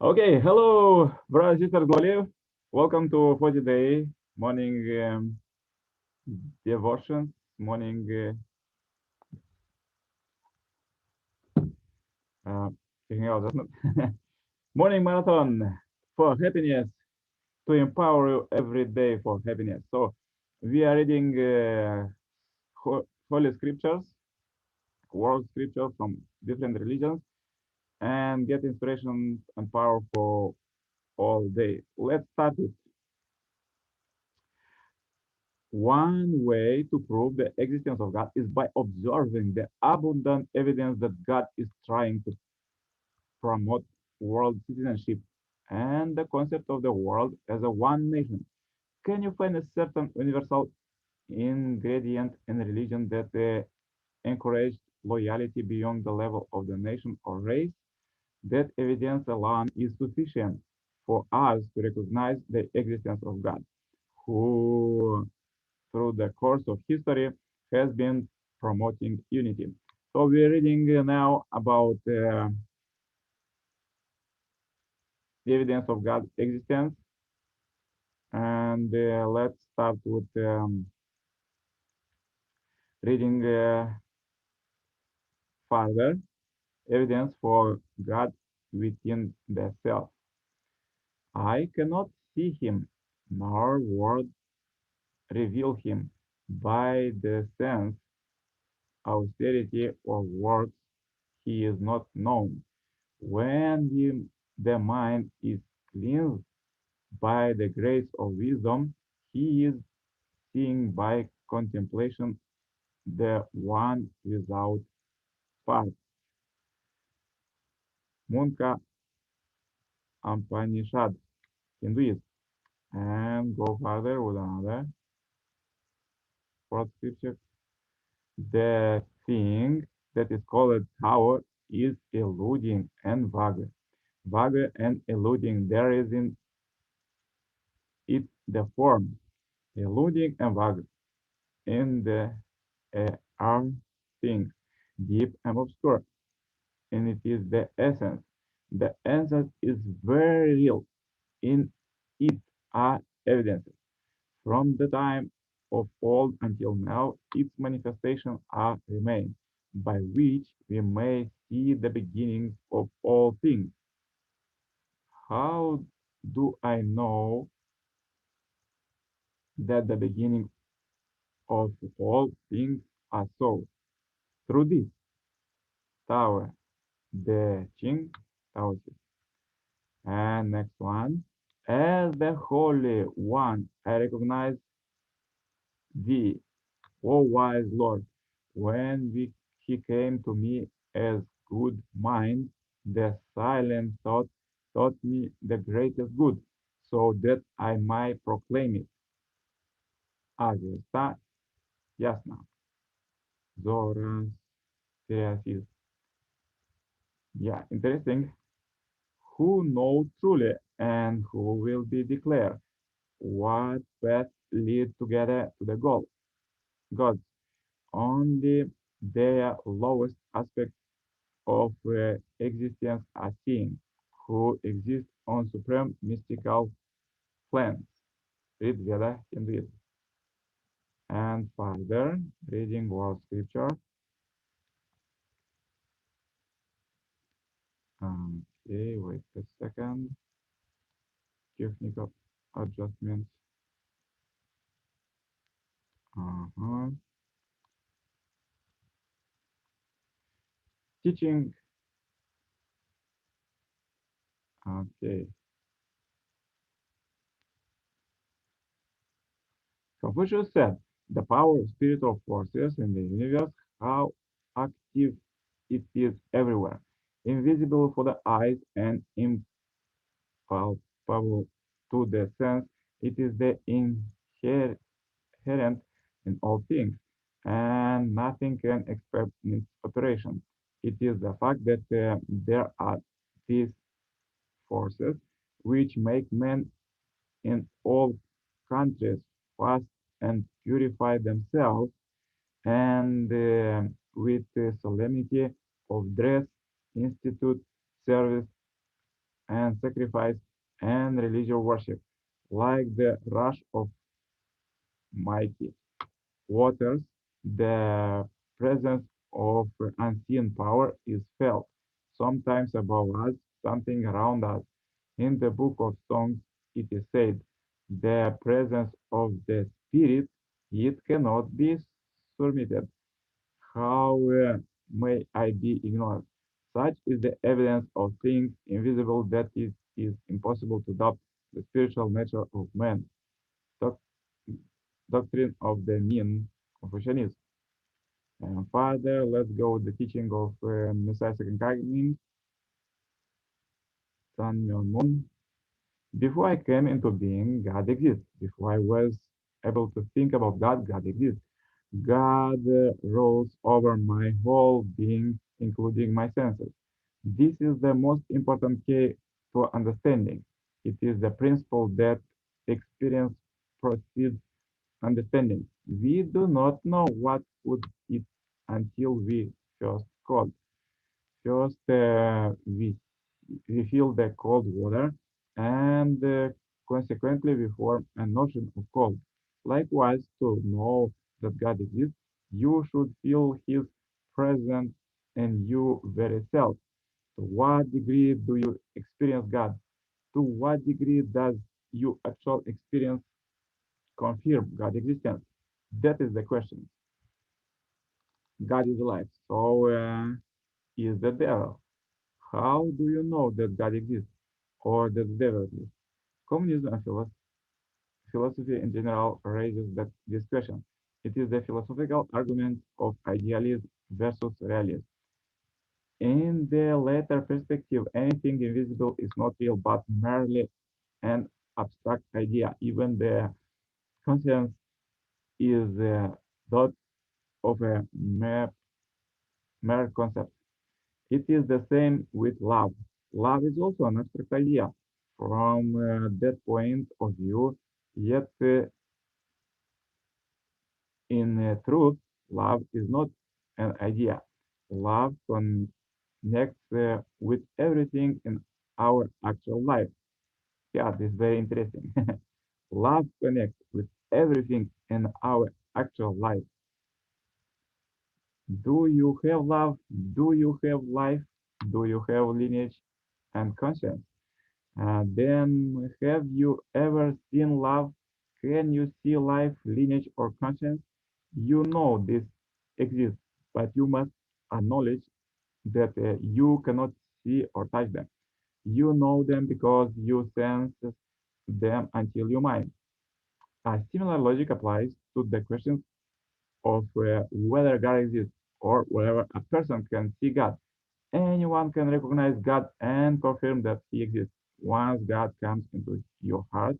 Okay, hello, brothers and sisters, Gloliv. Welcome to 40 day morning devotions, morning checking out, doesn't it? Morning marathon for happiness to empower you every day for happiness. So we are reading holy scriptures, world scriptures from different religions, and get inspiration and power for all day. Let's start it. One way to prove the existence of God is by observing the abundant evidence that God is trying to promote world citizenship and the concept of the world as a one nation. Can you find a certain universal ingredient in religion that encouraged loyalty beyond the level of the nation or race? That evidence alone is sufficient for us to recognize the existence of God, who through the course of history has been promoting unity. So we're reading now about the evidence of God's existence, and let's start with reading further evidence for God within the self. I cannot see him, nor word reveal him by the sense, austerity, or words. He is not known. When the mind is cleansed by the grace of wisdom, he is seeing by contemplation the one without part. Munka Upanishad, Hinduism. And go further with another fourth scripture. The thing that is called power is eluding and vague. Vague and eluding, there is in it the form. Eluding and vague in the are things deep and obscure, and it is the essence. The essence is very real. In it are evidences. From the time of old until now, its manifestations are remain, by which we may see the beginnings of all things. How do I know that the beginning of all things are so? Through this tower, the Ching Tao. And next one. As the Holy One, I recognize thee, O wise Lord. When he came to me as good mind, the silent thought taught me the greatest good, so that I might proclaim it. Avesta Yasna. Zoroastrianism. Yeah, interesting. Who knows truly and who will be declared? What path lead together to the goal? Gods. Only their lowest aspects of existence are seen, who exist on supreme mystical planes. Read Veda Hinduism. And further, reading world scripture. Okay, wait a second. Technical adjustments. Uh-huh. Teaching. Okay. Confucius said, the power of spiritual forces in the universe, how active it is everywhere, invisible for the eyes and impalpable to the sense. It is the inherent in all things, and nothing can escape its operation. It is the fact that there are these forces which make men in all countries fast and purify themselves, and with the solemnity of dress, institute service, and sacrifice and religious worship, like the rush of mighty waters, the presence of unseen power is felt, sometimes above us, something around us. In the book of Songs, it is said, the presence of the Spirit, it cannot be surmitted. How may I be ignored? Such is the evidence of things invisible that it is impossible to doubt the spiritual nature of man. Doc- Doctrine of the mean Confucianism. Further, let's go with the teaching of Messiah Second Coming, Sun Myung Moon. Before I came into being, God exists. Before I was able to think about God, God exists. God rules over my whole being, including my senses. This is the most important key to understanding. It is the principle that experience precedes understanding. We do not know what would it until we first cold. First, we feel the cold water, and consequently, we form a notion of cold. Likewise, to know that God exists, you should feel His presence in you very self. To what degree do you experience God? To what degree does your actual experience confirm God's existence? That is the question. God is alive. So, is the devil? How do you know that God exists or that the devil exists? Communism and philosophy in general raises this question. It is the philosophical argument of idealism versus realism. In the latter perspective, anything invisible is not real but merely an abstract idea. Even the conscience is the thought of a mere concept. It is the same with love. Love is also an abstract idea. From that point of view, yet in truth, love is not an idea. Love connects with everything in our actual life. Yeah, this is very interesting. Love connects with everything in our actual life. Do you have love? Do you have life? Do you have lineage and conscience? Then, have you ever seen love? Can you see life, lineage, or conscience? You know this exists, but you must acknowledge that you cannot see or touch them. You know them because you sense them until you mind. A similar logic applies to the question of whether God exists or whether a person can see God. Anyone can recognize God and confirm that He exists. Once God comes into your heart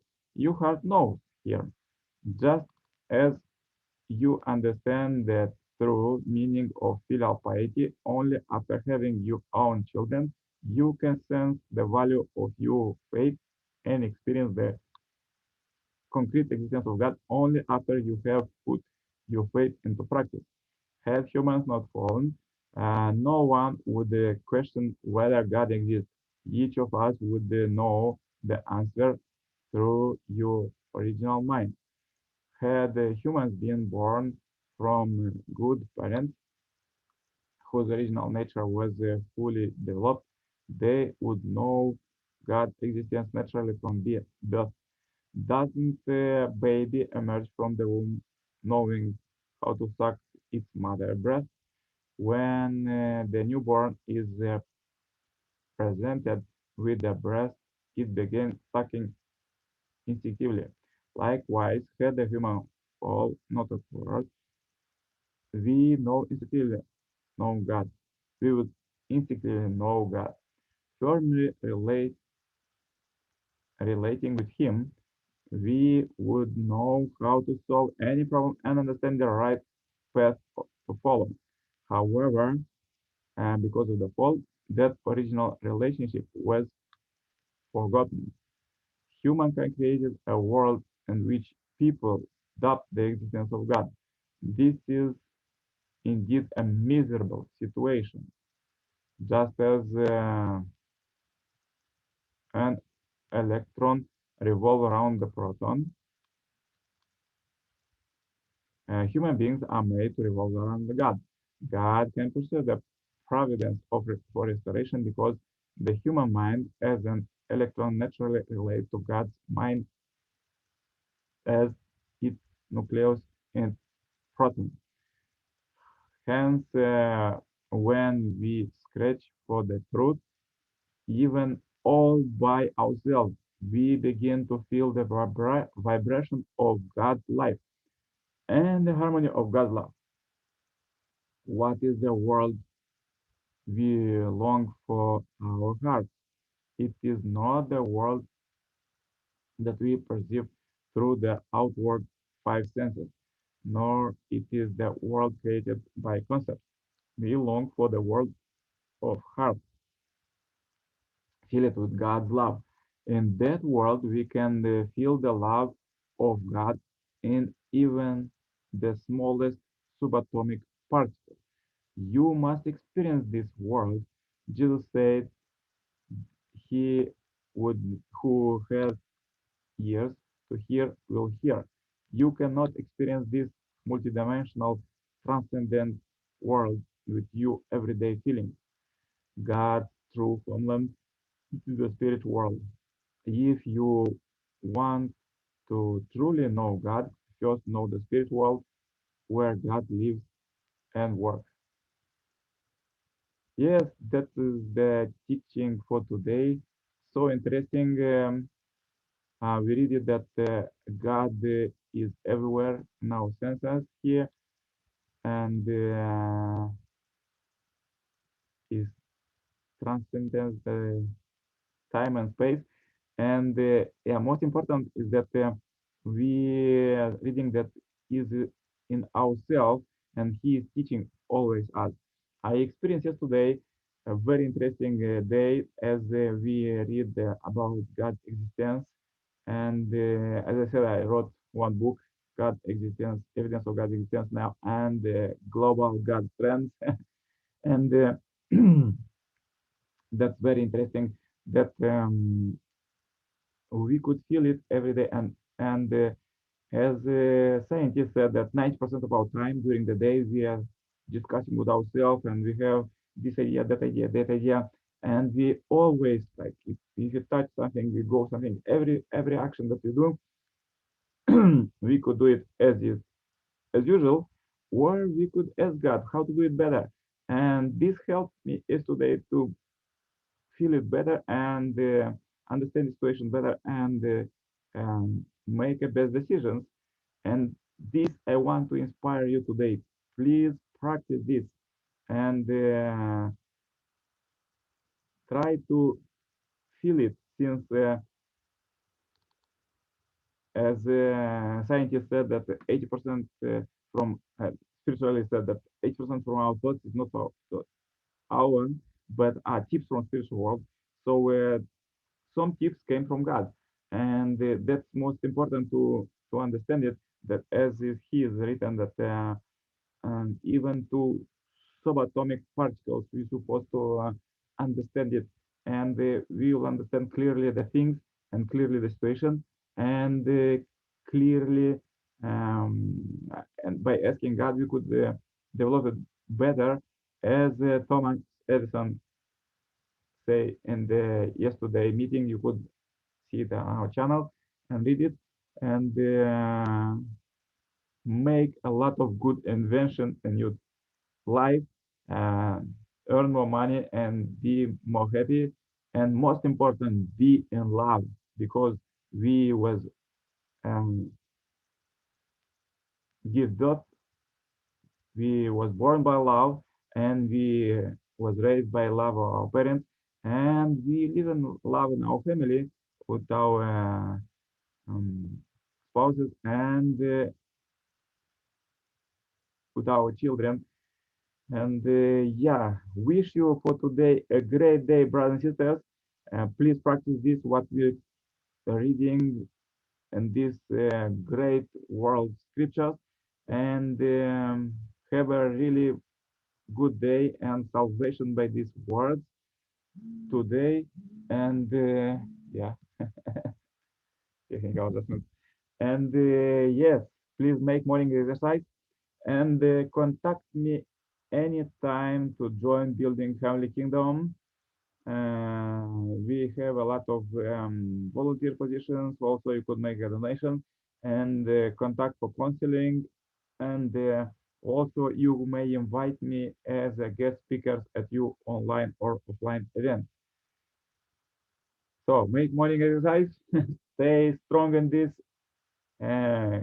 knows Him. Just as you understand the true meaning of filial piety only after having your own children, you can sense the value of your faith and experience the concrete existence of God only after you have put your faith into practice. Had humans not fallen, no one would question whether God exists. Each of us would know the answer through your original mind. Had humans been born from good parents whose original nature was fully developed, they would know God's existence naturally from birth. Doesn't a baby emerge from the womb knowing how to suck its mother breast? When the newborn is presented with the breast, it begins sucking instinctively. Likewise, had the human fall not occurred, we know instinctively know God. We would instinctively know God. Firmly relating with Him, we would know how to solve any problem and understand the right path to follow. However, because of the fall, that original relationship was forgotten. Humankind created a world in which people doubt the existence of God. This is indeed a miserable situation, just as An electron revolve around the proton. Human beings are made to revolve around the God. God can pursue the providence of for restoration because the human mind as an electron naturally relates to God's mind as its nucleus and proton. Hence, when we search for the truth, even all by ourselves, we begin to feel the vibration of God's life and the harmony of God's love. What is the world we long for our hearts? It is not the world that we perceive through the outward five senses, nor it is the world created by concepts. We long for the world of heart, fill it with God's love. In that world, we can feel the love of God in even the smallest subatomic particle. You must experience this world. Jesus said, "He would who has ears to hear will hear." You cannot experience this multidimensional, transcendent world with your everyday feelings. God's true homeland is the spirit world. If you want to truly know God, first know the spirit world where God lives and works. Yes, that is the teaching for today. So interesting. We read it that God is everywhere in our senses here and is transcendence time and space. And yeah, most important is that we are reading that is in ourselves and he is teaching always us. I experienced yesterday a very interesting day as we read about God's existence. And as I said, I wrote one book, God Existence, Evidence of God's Existence Now, and Global God Trends. And that's very interesting that we could feel it every day. And as scientists said that 90% of our time during the day we are discussing with ourselves and we have this idea, that idea, that idea, and we always like if you touch something, we go something. Every action that we do, we could do it as usual, or we could ask God how to do it better. And this helped me yesterday to feel it better and understand the situation better and make a best decisions. And this I want to inspire you today. Please practice this and try to feel it since as scientists said that 80% from spiritually said that 80% from our thoughts is not our but are tips from spiritual world. So some tips came from God, and that's most important to understand it. That as is He is written that and even to subatomic particles, we're supposed to understand it, and we will understand clearly the things and clearly the situation, and clearly, and by asking God, we could develop it better, as Thomas Edison say in the yesterday meeting. You could see it on our channel and read it, and make a lot of good invention in your life, uh, earn more money and be more happy, and most important, be in love because we was um, give birth, we was born by love, and we was raised by love of our parents, and we live in love in our family with our spouses and with our children. And yeah, wish you for today a great day, brothers and sisters. Please practice this, what we're reading in this great world scriptures, and have a really good day and salvation by these words today. And Yeah, technical adjustment. And yes, please make morning exercise and contact me anytime to join Building Family Kingdom. We have a lot of volunteer positions. Also, you could make a donation and contact for counseling. And also, you may invite me as a guest speaker at your online or offline event. So make morning exercise. Stay strong in this uh,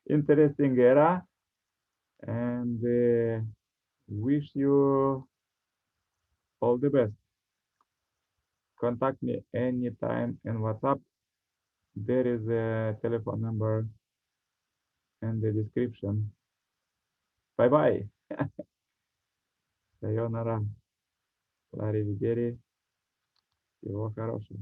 interesting era, and wish you all the best. Contact me anytime in WhatsApp. There is a telephone number in the description. Bye bye. Sayonara. Arrivederci. Всего хорошего.